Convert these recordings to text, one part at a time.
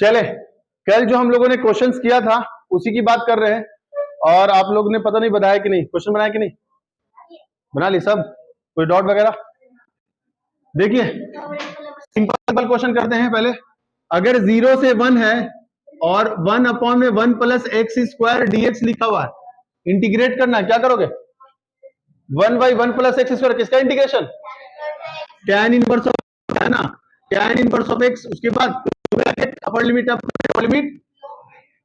चले, कल जो हम लोगों ने क्वेश्चंस किया था उसी की बात कर रहे हैं, और आप लोग ने पता नहीं बनाया कि नहीं, क्वेश्चन बनाया कि नहीं, बना ली सब, कोई डाउट वगैरह? देखिए सिंपल क्वेश्चन करते हैं पहले। अगर 0 से 1 है और 1/1 प्लस एक्स स्क्वायर dx लिखा हुआ है, इंटीग्रेट करना है, क्या करोगे? 1/1 प्लस एक्स स्क्वायर, किसका इंटीग्रेशन? tan इनवर्स ऑफ, है ना, tan इनवर्स ऑफ एक्स, उसके बाद अपर लिमिट अपर लिमिट,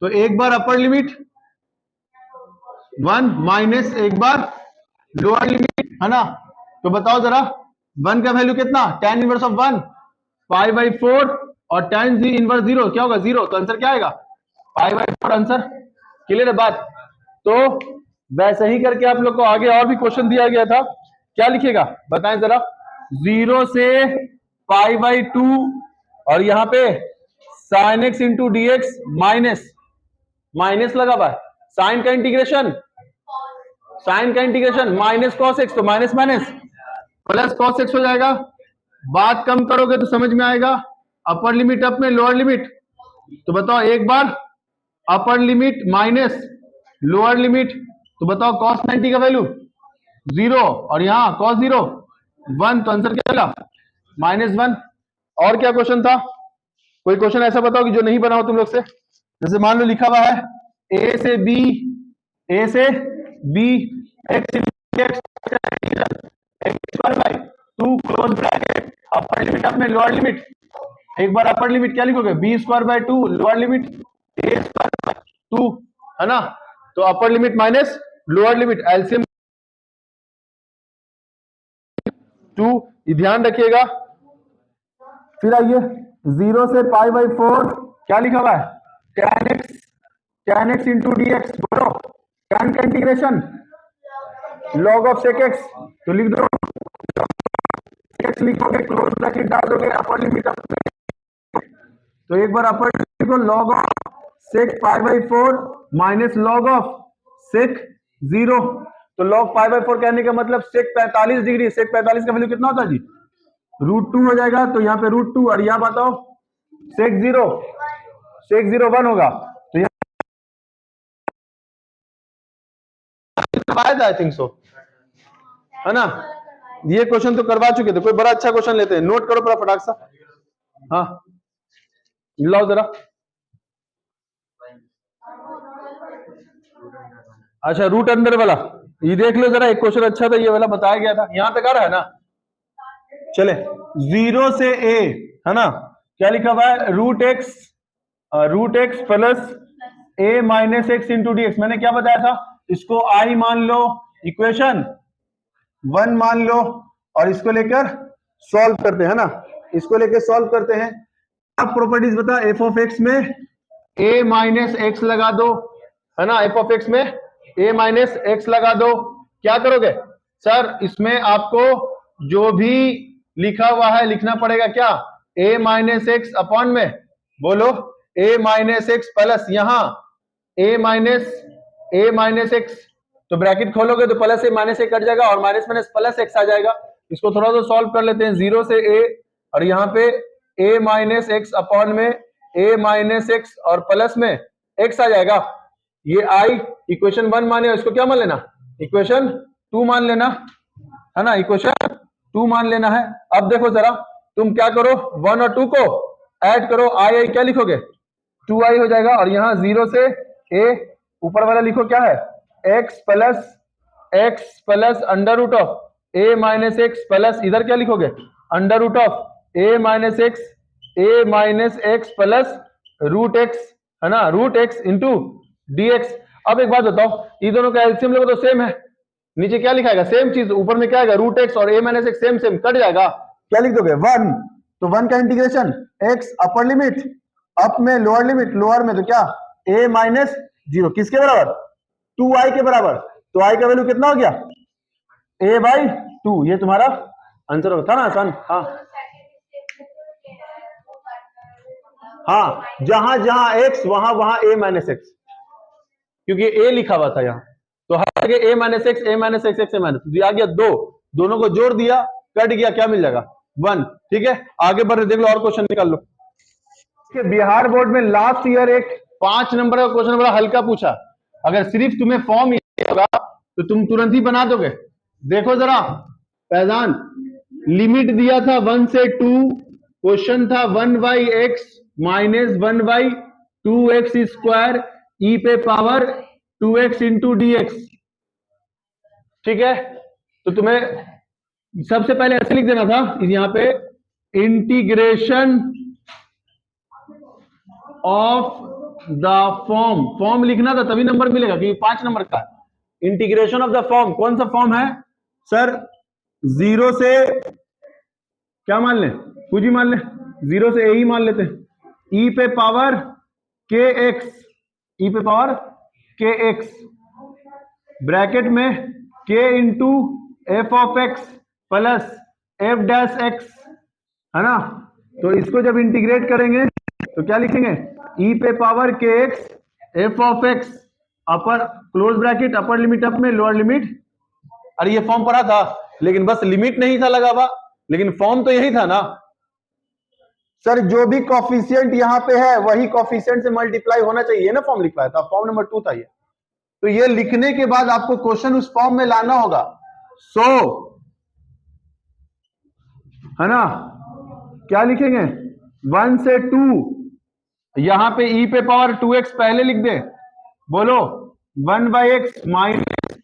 तो एक बार अपर लिमिट 1 माइनस एक बार लोअर लिमिट, है ना। तो बताओ जरा 1 का वैल्यू कितना? tan इनवर्स ऑफ 1 π/4 और tan इनवर्स 0 क्या होगा? 0। तो आंसर क्या आएगा? π/4 आंसर। क्लियर है बात? तो वैसे ही करके आप लोग को आगे और भी क्वेश्चन दिया गया था, क्या लिखेगा बताएं जरा। 0 से π/2 और यहाँ पे sin x into dx minus लगा हुआ है, साइन का इंटीग्रेशन, साइन का इंटीग्रेशन माइनस कॉस एक्स, तो minus minus plus cos X हो जाएगा। बात कम करोगे तो समझ में आएगा, अपर लिमिट अप में लोअर लिमिट, तो बताओ एक बार upper limit minus lower limit, तो बताओ cos 90 का वैल्यू 0 और यहाँ cos 0 1, तो आंसर क्या आएगा? -1। और क्या क्वेश्चन था? कोई क्वेश्चन ऐसा बताओ कि जो नहीं बना हो तुम लोग से। जैसे मान लो लिखा हुआ है a से b x x2/2 close bracket, अपर लिमिट अप में लोअर लिमिट, एक बार अपर लिमिट क्या लिखोगे? b²/2 लोअर लिमिट a²/2, है ना। तो अपर limit minus lower limit, LCM 2, ध्यान रखिएगा। फिर आइए 0 से π/4 क्या लिखा हुआ है? tan x इंटू dx, बोलो tan का integration log of sec x, तो लिख दो x लिखोगे, क्लोज ब्रैकेट डाल दोगे, अपर लिमिट अप, तो एक बार अपर लिमिट को log of sec π/4 minus log of sec 0, तो log π/4 कहने का मतलब sec 45 डिग्री, sec 45 का वैल्यू कितना होता है जी? √2 हो जाएगा, तो यहाँ पे √2, और यहाँ बताओ sec 0 1 होगा, तो यहाँ आई थिंक सो, है ना। ये क्वेश्चन तो करवा चुके थे, कोई बड़ा अच्छा क्वेश्चन लेते हैं, नोट करो पूरा फटाक सा। हाँ लाओ जरा। अच्छा रूट अंदर वाला ये देख लो जरा, एक क्वेश्चन अच्छा था ये वाला, बताया गया था, यहां तक आ रहा है ना। चले 0 से a, है ना, क्या लिखा हुआ है? √x plus a minus x into dx। मैंने क्या बताया था? इसको i मान लो, इक्वेशन 1 मान लो, और इसको लेकर सॉल्व करते हैं, है ना, इसको लेकर सॉल्व करते हैं। अब प्रॉपर्टीज बता, f ऑफ x में a माइनस एक्स लगा दो, है ना, f ऑफ x में a माइनस एक्स लगा दो, क्या करोगे सर? इसमें आपको जो भी लिखा हुआ है लिखना पड़ेगा, क्या? a माइनस एक्स अपॉन में, बोलो a माइनस एक्स प्लस यहाँ a माइनस एक्स, तो ब्रैकेट खोलोगे तो plus a minus A cut जाएगा और माइनस माइनस प्लस एक्स आ जाएगा। इसको थोड़ा सा सॉल्व कर लेते हैं। 0 से a और यहाँ पे a माइनस एक्स अपॉन में a माइनस एक्स और प्लस में x आ जाएगा। ये i इक्वेशन 1 माने, इसको क्या मान लेना? इक्वेशन 2 मान लेना, है ना, इक्वेशन 2 मान लेना है। अब देखो जरा, तुम क्या करो, 1 और 2 को ऐड करो, i क्या लिखोगे? 2i हो जाएगा, और यहाँ 0 से a ऊपर वाला लिखो क्या है? x plus under root of a minus X plus, इधर क्या लिखोगे? Under root of a minus X plus root X, है ना, रूट एक्स इंटू dx। अब एक बात बताओ, ये दोनों का एलसीएम लोगे तो सेम है, नीचे क्या लिखाएगा? सेम चीज, ऊपर में क्या आएगा? रूट एक्स और a minus x same cut जाएगा, क्या लिख दोगे? 1, तो 1 का इंटीग्रेशन x अपर लिमिट अप में लोअर लिमिट लोअर में, तो क्या? a माइनस 0 किसके बराबर? 2i के बराबर, तो i का वैल्यू कितना हो गया? a/2, ये तुम्हारा आंसर होता ना, आसान। हाँ जहां जहां x वहां वहां a माइनस एक्स, क्योंकि a लिखा हुआ था यहाँ, तो हर जगह a minus X a minus X a minus, आ गया 2, दोनों को जोड़ दिया, कट गया, क्या मिल जाएगा? 1। ठीक है, आगे बढ़ रहे, देख लो और क्वेश्चन निकाल लो। बिहार बोर्ड में लास्ट ईयर एक 5 नंबर का क्वेश्चन बड़ा हल्का पूछा, अगर सिर्फ तुम्हें फॉर्म होगा तो तुम तुरंत ही बना दोगे। देखो जरा फैजान, लिमिट दिया था 1 से 2, क्वेश्चन था 1/x माइनस 1/2x स्क्वायर ई पे पावर 2x इंटू dx। ठीक है, तो तुम्हें सबसे पहले ऐसे लिख देना था यहां पे, इंटीग्रेशन ऑफ द फॉर्म लिखना था, तभी नंबर मिलेगा क्योंकि 5 नंबर का। इंटीग्रेशन ऑफ द फॉर्म, कौन सा फॉर्म है सर? 0 से क्या मान लें, कुछ ही मान लें, 0 से ए ही मान लेते हैं, ई पे पावर के एक्स, ई पे पावर के एक्स ब्रैकेट में के into F of x plus F dash x, है ना। तो इसको जब इंटीग्रेट करेंगे तो क्या लिखेंगे, ई पे पावर के x F of x upper close bracket upper limit up में लोअर लिमिट। अरे ये फॉर्म पढ़ा था लेकिन बस लिमिट नहीं था लगा हुआ, लेकिन फॉर्म तो यही था ना सर। जो भी कॉफिशिएंट यहां पे है वही कॉफिशिएंट से मल्टीप्लाई होना चाहिए ना, फॉर्म लिखवाया था, फॉर्म नंबर 2 था ये। तो ये लिखने के बाद आपको क्वेश्चन उस फॉर्म में लाना होगा। सो है ना, क्या लिखेंगे, 1 से 2, यहां पे ई पे पावर 2x पहले लिख दे, बोलो 1/x minus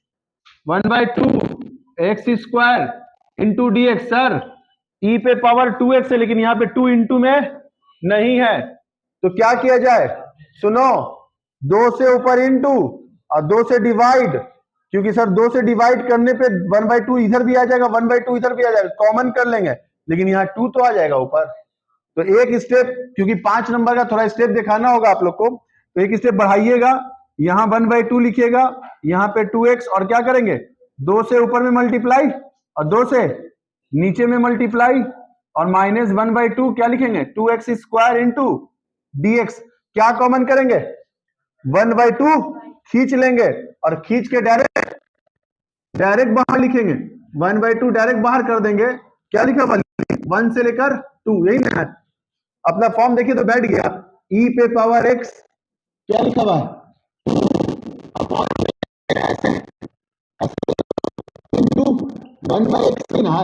1/2 X square into dx। Sir E पे पावर 2x है लेकिन यहां पे 2 इंटू में नहीं है, तो क्या किया जाए, सुनो, 2 से ऊपर इंटू और 2 से डिवाइड, क्योंकि सर 2 से डिवाइड करने पे 1/2 इधर भी आ जाएगा, 1/2 इधर भी आ जाएगा, कॉमन कर लेंगे, लेकिन यहाँ 2 तो आ जाएगा ऊपर। तो एक स्टेप, क्योंकि 5 नंबर का थोड़ा स्टेप दिखाना होगा आप लोग को, तो एक स्टेप बढ़ाइएगा, यहां 1/2 लिखिएगा, यहाँ पे 2x, और क्या करेंगे, 2 से ऊपर में मल्टीप्लाई और 2 से नीचे में मल्टीप्लाई, और माइनस 1/2 क्या लिखेंगे, 2x स्क्वायर इंटू dx। क्या कॉमन करेंगे, 1/2 खींच लेंगे और खींच के डायरेक्ट बाहर लिखेंगे, 1/2 डायरेक्ट बाहर कर देंगे, क्या लिखा हुआ, 1 से लेकर 2, यही ना। अपना फॉर्म देखिए तो बैठ गया, ई पे पावर x क्या लिखा हुआ, 1/x ना,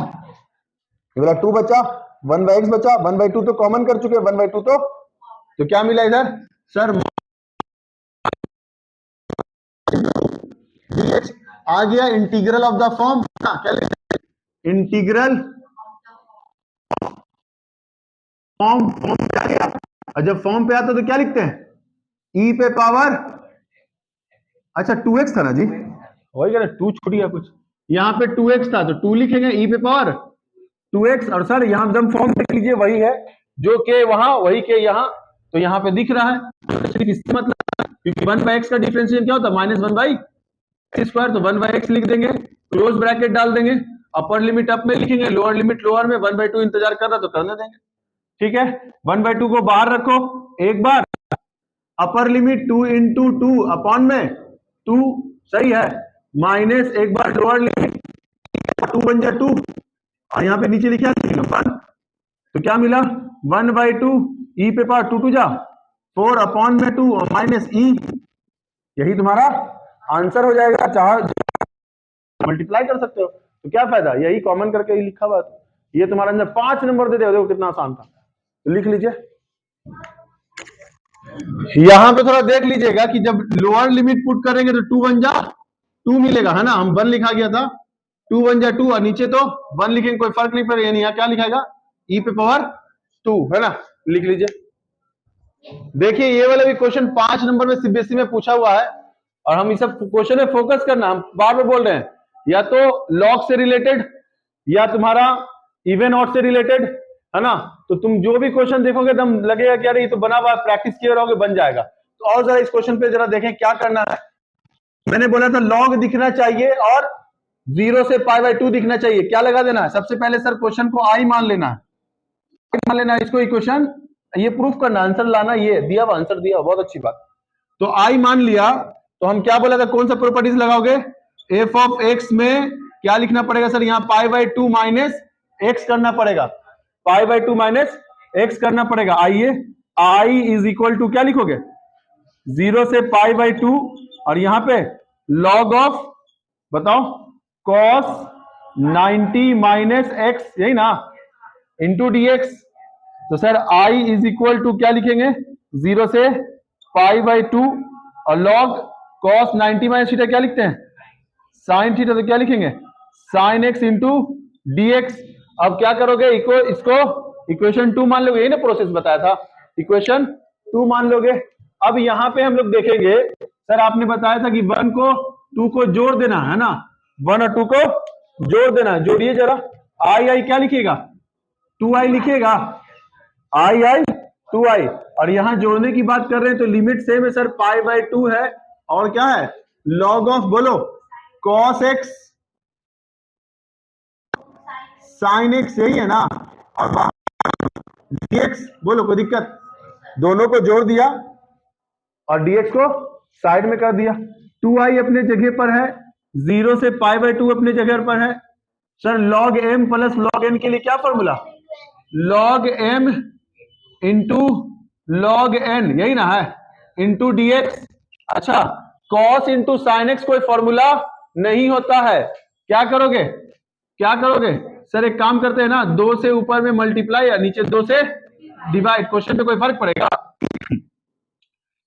ये वाला 2 बचा, 1/x बचा, 1/2 तो कॉमन कर चुके, 1/2 तो क्या मिला इधर सर, आ गया इंटीग्रल ऑफ द फॉर्म। क्या लिखते हैं, इंटीग्रल फॉर्म क्या गया, और जब फॉर्म पे आता तो क्या लिखते हैं, ई पे पावर, अच्छा 2x था ना जी, वही कह रहे 2 छूट गया कुछ, यहाँ पे 2x था तो 2 लिखेंगे, ई पे पावर 2x, और सर यहाँ जब फॉर्म देख लीजिए वही है, जो के वहां वही के यहाँ, तो यहाँ पे दिख रहा है, तो सिर्फ इसका मतलब, क्योंकि 1/x का डिफरेंशिएशन क्या होता है, माइनस 1/x स्क्वायर, तो 1/x लिख देंगे, क्लोज ब्रैकेट डाल देंगे, अपर लिमिट अप में लिखेंगे, लोअर लिमिट लोअर में, 1/2 इंतजार कर रहा तो करने देंगे। ठीक है, 1/2 को बाहर रखो एक बार, अपर लिमिट 2 इंटू 2 अपॉन में 2, सही है, माइनस एक बार लोअर लिमिट 2 बन जाए 2, और यहाँ पे नीचे लिखा 1, तो क्या मिला 1/2 ई पे पावर 2 जा 4 अपॉन में 2 और माइनस ई, यही तुम्हारा आंसर हो जाएगा। चाहे मल्टीप्लाई कर सकते हो, तो क्या फायदा, यही कॉमन करके ही लिखा हुआ, ये तुम्हारा अंदर 5 नंबर दे दे, देखो कितना आसान था। तो लिख लीजिए, यहां पे थोड़ा देख लीजिएगा कि जब लोअर लिमिट पुट करेंगे तो 2 1 जा 2 मिलेगा, है ना, हम 1 लिखा गया था, 2 1 जा 2, और नीचे तो 1 लिखेंगे, कोई फर्क नहीं पड़ेगा, यानी यहाँ क्या लिखाएगा, ई पे पावर 2, है ना, लिख लीजिए। देखिए ये वाला भी क्वेश्चन 5 नंबर में सीबीएसई में पूछा हुआ है, और हम इस सब क्वेश्चन में फोकस करना, हम बार बार बोल रहे हैं, या तो लॉग से रिलेटेड या तुम्हारा इवन ऑड से रिलेटेड, है ना। तो तुम जो भी क्वेश्चन देखोगे एकदम लगेगा कि अरे ये तो बना हुआ, प्रैक्टिस किए रहोगे बन जाएगा। तो और जरा इस क्वेश्चन पे जरा देखें क्या करना है। मैंने बोला था लॉग दिखना चाहिए और 0 से π/2 दिखना चाहिए। क्या लगा देना है, सबसे पहले सर क्वेश्चन को आई मान लेना है, मान लेना है इसको इक्वेशन, ये प्रूफ करना, आंसर लाना, ये दिया हुआ आंसर दिया, बहुत अच्छी बात। तो आई मान लिया, तो हम क्या बोला था, कौन सा प्रॉपर्टीज लगाओगे, एफ ऑफ एक्स में क्या लिखना पड़ेगा सर, यहाँ π/2 माइनस एक्स करना पड़ेगा, π/2 माइनस एक्स करना पड़ेगा। आइए आई इज इक्वल टू क्या लिखोगे, 0 से पाई बाई 2 और यहां पे लॉग ऑफ बताओ cos 90 माइनस एक्स, यही ना, इंटू dx। तो sir I is equal to क्या लिखेंगे, 0 से पाई बाई 2 और लॉग cos 90 माइनस थीटा क्या लिखते हैं, साइन थीटा, तो क्या लिखेंगे साइन एक्स इंटू dx। अब क्या करोगे, इसको इक्वेशन 2 मान लोगे, यही ना प्रोसेस बताया था, इक्वेशन 2 मान लोगे। अब यहां पे हम लोग देखेंगे, सर आपने बताया था कि 1 को 2 को जोड़ देना है ना, 1 और 2 को जोड़ देना, जोड़िए जरा। आई क्या लिखेगा, 2i लिखेगा, आई 2i, और यहां जोड़ने की बात कर रहे हैं तो लिमिट सेम है सर, पाई बाई 2 है, और क्या है लॉग ऑफ बोलो cos x sin x, यही है ना, और dx बोलो कोई दिक्कत, दोनों को जोड़ दिया और dx को साइड में कर दिया। 2i अपने जगह पर है, 0 से पाई बाई 2 अपने जगह पर है। Sir log m plus log n के लिए क्या formula, log m into log n, यही ना है, इंटू dx। अच्छा cos इंटू साइन एक्स कोई फॉर्मूला नहीं होता है, क्या करोगे, क्या करोगे सर, एक काम करते हैं ना, 2 से ऊपर में मल्टीप्लाई या नीचे 2 से डिवाइड, क्वेश्चन पे कोई फर्क पड़ेगा,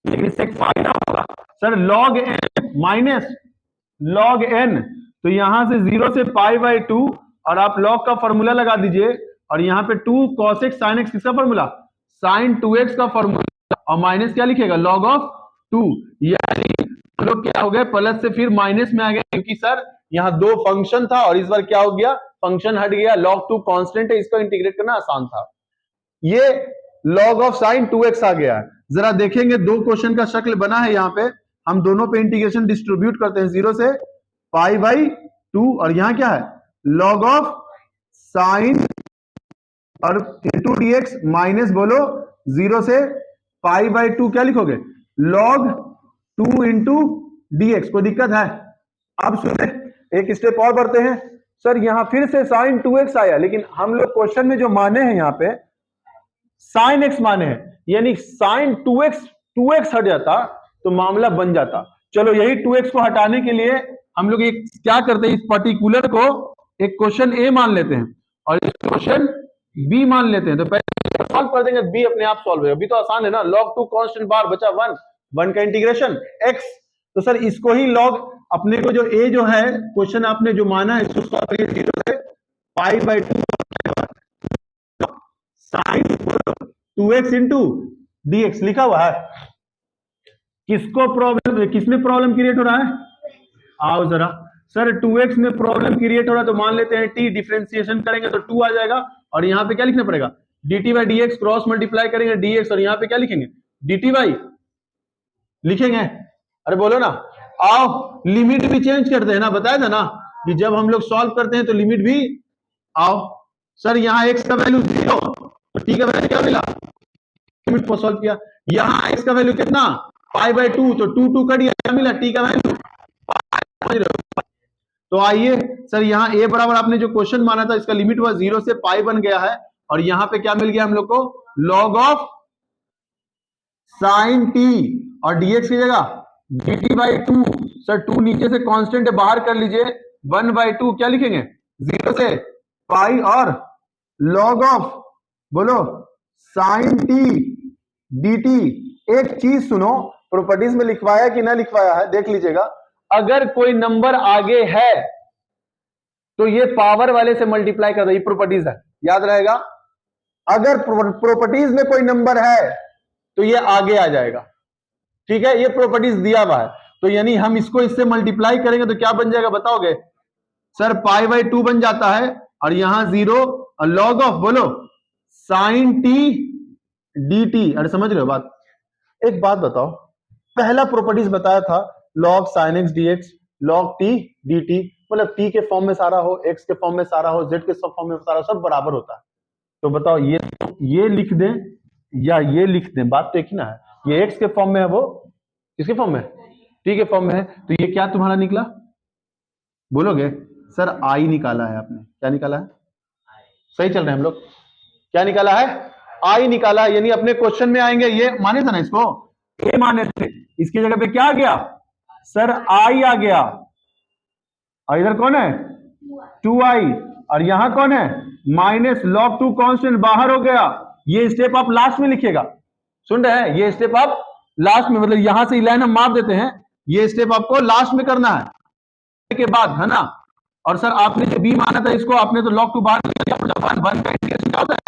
लेकिन इससे फायदा होगा sir, log n minus log n, तो यहां से 0 से पाई बाई 2 और आप log का फॉर्मूला लगा दीजिए, और यहां पे 2 cos x sin x किसका फॉर्मूला, sin 2x का फॉर्मूला, और माइनस क्या लिखेगा log ऑफ 2, यानी लोग क्या हो गए प्लस से फिर माइनस में आ गए, क्योंकि सर यहाँ 2 फंक्शन था और इस बार क्या हो गया, फंक्शन हट गया, log 2 कांस्टेंट है, इसको इंटीग्रेट करना आसान था, ये log ऑफ sin 2x आ गया है। जरा देखेंगे 2 क्वेश्चन का शक्ल बना है, यहाँ पे हम दोनों पे इंटीग्रेशन डिस्ट्रीब्यूट करते हैं, 0 से पाई बाई 2 और यहाँ क्या है log ऑफ sin और इंटू dx माइनस बोलो 0 से पाई बाई 2 क्या लिखोगे log 2 इंटू dx, कोई दिक्कत है। अब सुने एक स्टेप और बढ़ते हैं, सर यहां फिर से sin 2x आया, लेकिन हम लोग क्वेश्चन में जो माने हैं यहाँ पे sin x माने हैं, यानी sin 2x हट जाता तो मामला बन जाता। चलो यही 2x को हटाने के लिए हम लोग एक क्या करते हैं, इस पर्टिकुलर को एक क्वेश्चन ए मान लेते हैं और इस क्वेश्चन बी मान लेते हैं, तो पहले सॉल्व कर देंगे, बी अपने आप सॉल्व होगा, अभी तो आसान है ना, log 2 कांस्टेंट बार बचा 1 का इंटीग्रेशन x, तो सर इसको ही log अपने को जो a जो है क्वेश्चन आपने जो माना है इसको सॉल्व करिए, 0 से pi by 2 sin 2x into dx लिखा हुआ है। किसको प्रॉब्लम, किसमें प्रॉब्लम क्रिएट हो रहा है, आओ जरा, सर 2x में प्रॉब्लम क्रिएट हो रहा है, तो मान लेते हैं t, डिफरेंशिएशन करेंगे तो 2 आ जाएगा, और यहां पे क्या लिखना पड़ेगा dt by dx, cross multiply करेंगे dx, और यहां पे क्या लिखेंगे dt बाई लिखेंगे, अरे बोलो ना, आओ लिमिट भी चेंज करते हैं ना, बताया था ना कि जब हम लोग सॉल्व करते हैं तो लिमिट भी, आओ सर यहाँ x का वैल्यू 0 तो t का वैल्यू क्या मिला, लिमिट को सॉल्व किया, यहाँ x का वैल्यू कितना पाई बाई 2, तो 2 कट गया, क्या मिला t का वैल्यू। तो आइए सर यहाँ a बराबर आपने जो क्वेश्चन माना था इसका लिमिट हुआ 0 से पाई बन गया है, और यहाँ पे क्या मिल गया हम लोग को log ऑफ sin t, और dx की जगह dt बाई 2, सर 2 नीचे से कांस्टेंट है बाहर कर लीजिए, 1 बाई 2 क्या लिखेंगे 0 से पाई और log ऑफ बोलो sin t dt। एक चीज सुनो, प्रॉपर्टीज में लिखवाया कि ना लिखवाया है देख लीजिएगा, अगर कोई नंबर आगे है तो ये पावर वाले से मल्टीप्लाई कर दो, ये प्रॉपर्टीज है, याद रहेगा, अगर प्रॉपर्टीज में कोई नंबर है तो ये आगे आ जाएगा, ठीक है, ये प्रॉपर्टीज दिया हुआ है, तो यानी हम इसको इससे मल्टीप्लाई करेंगे तो क्या बन जाएगा बताओगे, सर पाई बाई 2 बन जाता है, और यहां 0 और लॉग ऑफ बोलो साइन टी dt, अरे समझ रहे हो बात। एक बात बताओ, पहला प्रॉपर्टीज बताया था log sin x dx, log t dt, मतलब t के फॉर्म में सारा हो, x के फॉर्म में सारा हो, z के फॉर्म में सारा, सब बराबर होता है, तो बताओ ये लिख दें या ये लिख दें, बात तो एक ही ना है, ये x के फॉर्म में है, वो किसके फॉर्म में t के फॉर्म में है, तो ये क्या तुम्हारा निकला बोलोगे, सर i निकाला है आपने, क्या निकाला है, सही चल रहे हैं हम लोग, क्या निकाला है आई निकाला, यानी अपने क्वेश्चन में आएंगे, ये माने थे ना इसको, ए माने थे, इसकी जगह पे क्या आ गया सर, आई आ गया, और इधर कौन है 2i, और यहां कौन है माइनस log 2 कांस्टेंट बाहर हो गया। ये स्टेप आप लास्ट में लिखिएगा, सुन रहे हैं, ये स्टेप आप लास्ट में, मतलब यहां से लाइन हम माप देते हैं, ये स्टेप आपको लास्ट में करना है के बाद, है ना। और सर आपने जो बी माना था इसको आपने तो log 2 बाहर लिया, वन का इंटीग्रेशन क्या होता है,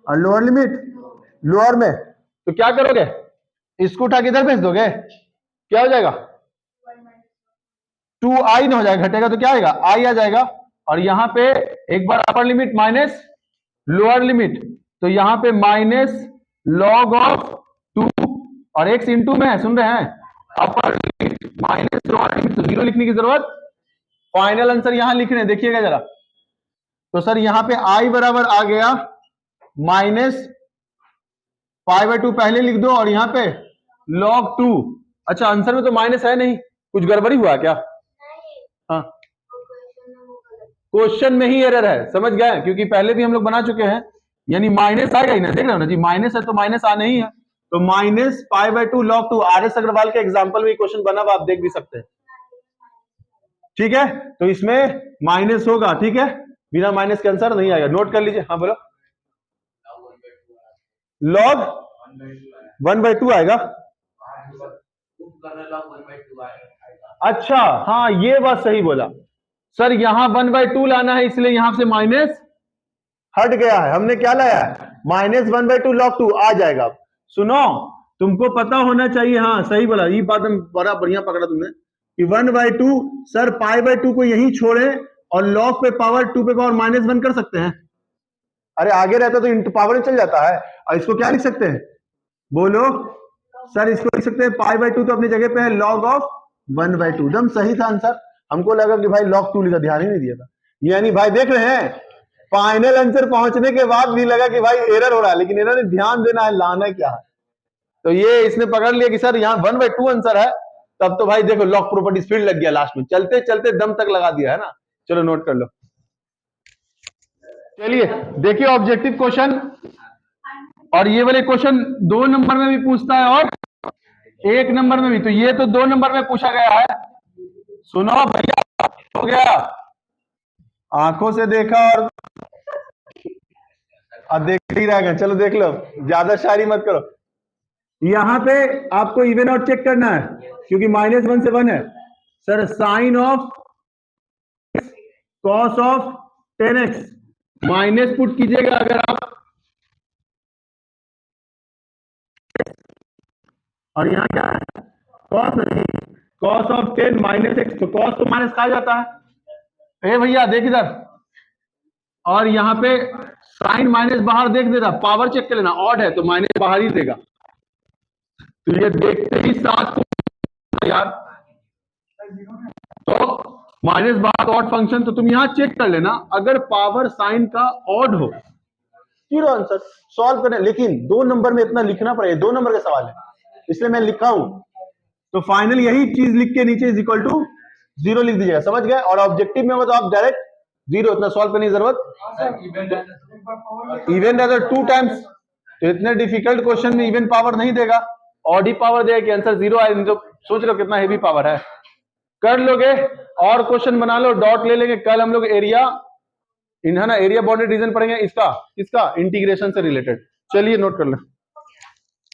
लोअर लिमिट, लोअर में, तो क्या करोगे, इसको उठा के इधर भेज दोगे, क्या हो जाएगा 2i ना हो जाएगा, घटेगा तो क्या आएगा i आ जाएगा, और यहां पे एक बार upper limit minus lower limit, तो यहां पे माइनस log ऑफ 2 और x इंटू में है, सुन रहे हैं, अपर लिमिट माइनस लोअर लिमिट, तो जीरो लिखने की जरूरत, फाइनल आंसर यहां लिख रहे हैं, देखिएगा जरा, तो सर यहां पे i बराबर आ गया माइनस π/2 पहले लिख दो, और यहां पे log 2, अच्छा आंसर में तो माइनस है नहीं, कुछ गड़बड़ी हुआ क्या, हाँ क्वेश्चन में ही एरर है, समझ गए, क्योंकि पहले भी हम लोग बना चुके हैं, यानी माइनस आएगा ही ना, देख रहे हो ना जी, माइनस है तो माइनस आना ही है, तो माइनस π/2 log 2, RS अग्रवाल के एग्जांपल में क्वेश्चन बना हुआ आप देख भी सकते हैं, ठीक है, तो इसमें माइनस होगा, ठीक है, बिना माइनस के आंसर नहीं आएगा, नोट कर लीजिए, हाँ बोलो, log 1/2 आएगा, अच्छा हाँ ये बात सही बोला सर, यहां 1/2 लाना है, इसलिए यहां से माइनस हट गया है, हमने क्या लाया है माइनस 1/2 log 2 आ जाएगा। सुनो तुमको पता होना चाहिए, हाँ सही बोला, ये बात हम बड़ा बढ़िया पकड़ा तुमने कि 1/2 सर π/2 को यही छोड़े और log पे पावर 2 पे पावर -1 कर सकते हैं, अरे आगे रहता तो इंटू पावर में चल जाता है, और इसको क्या लिख सकते हैं बोलो सर, इसको लिख सकते हैं π/2 तो अपनी जगह पे है log ऑफ 1/2, एकदम सही था आंसर, हमको लगा कि भाई log 2 लिखा, ध्यान ही नहीं दिया था, यानी भाई देख रहे हैं फाइनल आंसर पहुंचने के बाद भी लगा कि भाई एरर हो रहा है, लेकिन इन्होंने ध्यान देना है, लाना क्या है, तो ये इसने पकड़ लिया कि सर यहाँ 1/2 आंसर है, तब तो भाई देखो लॉक प्रॉपर्टी स्पीड लग गया, लास्ट में चलते चलते दम तक लगा दिया है ना, चलो नोट कर लो। चलिए देखिए ऑब्जेक्टिव क्वेश्चन, और ये वाले क्वेश्चन 2 नंबर में भी पूछता है और 1 नंबर में भी, तो ये तो 2 नंबर में पूछा गया है, सुनो भैया हो गया, आंखों से देखा और देख ही रहेगा, चलो देख लो, ज्यादा शायरी मत करो, यहां पे आपको इवन आउट चेक करना है क्योंकि -1 से 1 है, sir sine of cos of 10x minus put कीजिएगा, अगर आप, और यहाँ क्या है कॉस नहीं, कॉस ऑफ 10 -x, तो कॉस तो माइनस खा जाता है, ए भैया देख इधर, और यहाँ पे साइन माइनस बाहर देख दे रहा, पावर चेक कर लेना, ऑड है तो माइनस बाहर ही देगा, तो ये देखते ही 7 यार, तो माइनस बाहर ऑड फंक्शन, तो तुम यहां चेक कर लेना, अगर पावर साइन का ऑड हो, जीरो आंसर सॉल्व करने, लेकिन 2 नंबर में इतना लिखना पड़ेगा, 2 नंबर का सवाल है इसलिए मैं लिखा हूं, तो फाइनल यही चीज लिख के नीचे इक्वल टू 0 लिख दीजिएगा, समझ गए, और ऑब्जेक्टिव में हो तो आप डायरेक्ट 0, इतना सॉल्व करने की जरूरत, इवन अगर 2 टाइम्स, तो इतने डिफिकल्ट क्वेश्चन में इवन पावर नहीं देगा, ऑड ही पावर देगा कि आंसर 0 आए, तो सोच लो कितना हेवी पावर है, कर लोगे, और क्वेश्चन बना लो, डॉट ले लेंगे, कल हम लोग एरिया है ना, एरिया बाउंड्री रीजन पढ़ेंगे, इसका इंटीग्रेशन से रिलेटेड, चलिए नोट कर लो।